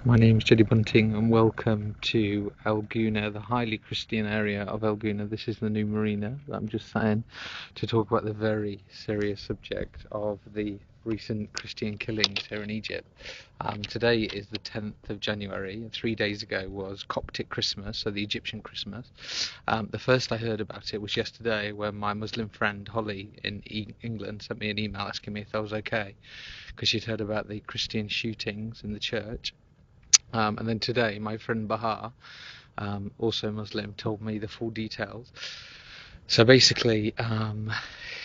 My name is Jody Bunting and welcome to El Guna, the highly Christian area of El Guna. This is the new marina that I'm just saying to talk about the very serious subject of the recent Christian killings here in Egypt. Today is the 10th of January and 3 days ago was Coptic Christmas, so the Egyptian Christmas. The first I heard about it was yesterday when my Muslim friend Holly in England sent me an email asking me if I was okay because she'd heard about the Christian shootings in the church. And then today, my friend Bahar, also Muslim, told me the full details. So basically,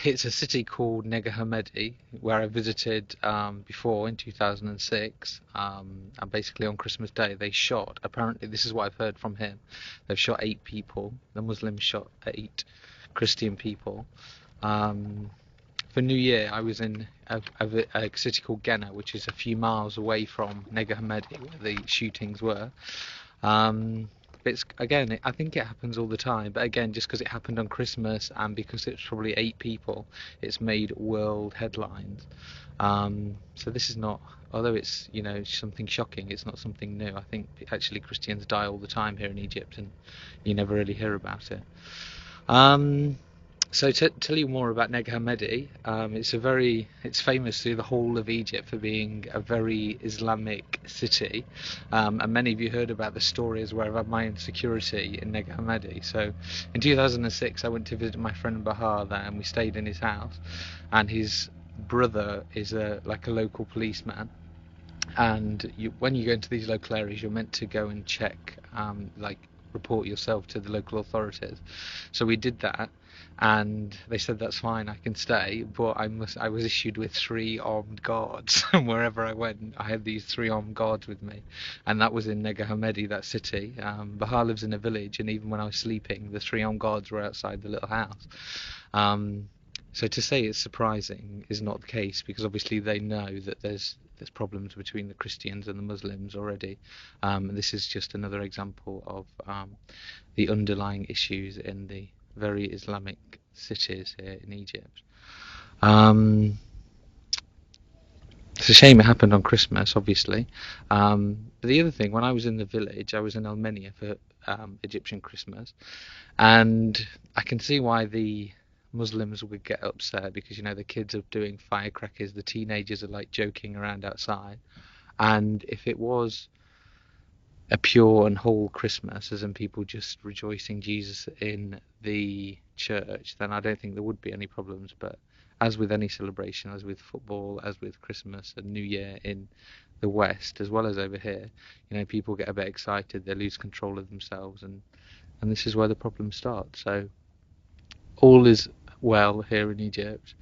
it's a city called Naga Hammadi, where I visited before in 2006. And basically on Christmas Day, they shot, apparently, this is what I've heard from him, they've shot 8 people. The Muslims shot 8 Christian people. For New Year, I was in a city called Ghana, which is a few miles away from Naga Hammadi, where the shootings were. But it's, again, I think it happens all the time. But again, just because it happened on Christmas and because it's probably 8 people, it's made world headlines. So this is not, although it's something shocking, it's not something new. I think actually Christians die all the time here in Egypt, and you never really hear about it. So to tell you more about Nag Hammadi, it's famous through the whole of Egypt for being a very Islamic city, and many of you heard about the stories where I've had my insecurity in Nag Hammadi. So in 2006 I went to visit my friend Bahar there, and we stayed in his house, and his brother is like a local policeman, and when you go into these local areas you're meant to go and check, report yourself to the local authorities. So we did that, and they said that's fine, I can stay, but I was issued with 3 armed guards, and wherever I went I had these 3 armed guards with me, and that was in Nag Hammadi, that city. Bahar lives in a village, and even when I was sleeping the 3 armed guards were outside the little house. So to say it's surprising is not the case, because obviously they know that there's problems between the Christians and the Muslims already. And this is just another example of the underlying issues in the very Islamic cities here in Egypt. It's a shame it happened on Christmas, obviously. But the other thing, when I was in the village, I was in Armenia for Egyptian Christmas, and I can see why the Muslims would get upset, because the kids are doing firecrackers, the teenagers are like joking around outside, and if it was a pure and whole Christmas, as in people just rejoicing Jesus in the church, then I don't think there would be any problems. But as with any celebration, as with football, as with Christmas and New Year in the West as well as over here, people get a bit excited, they lose control of themselves, and this is where the problem starts. So all is well here in Egypt.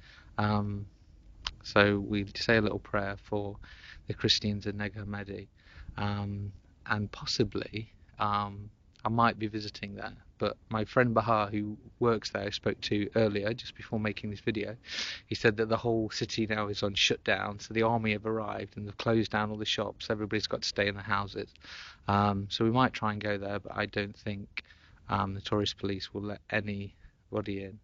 So we say a little prayer for the Christians in Nag Hammadi, and possibly I might be visiting there. But my friend Bahar, who works there, I spoke to earlier just before making this video, he said that the whole city now is on shutdown, so the army have arrived and they've closed down all the shops, everybody's got to stay in the houses. So we might try and go there, but I don't think the tourist police will let anybody in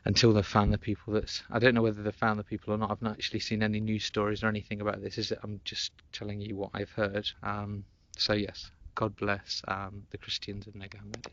until they've found the people. I don't know whether they've found the people or not. I've not actually seen any news stories or anything about this. I'm just telling you what I've heard. So yes, God bless the Christians of Nag Hammadi.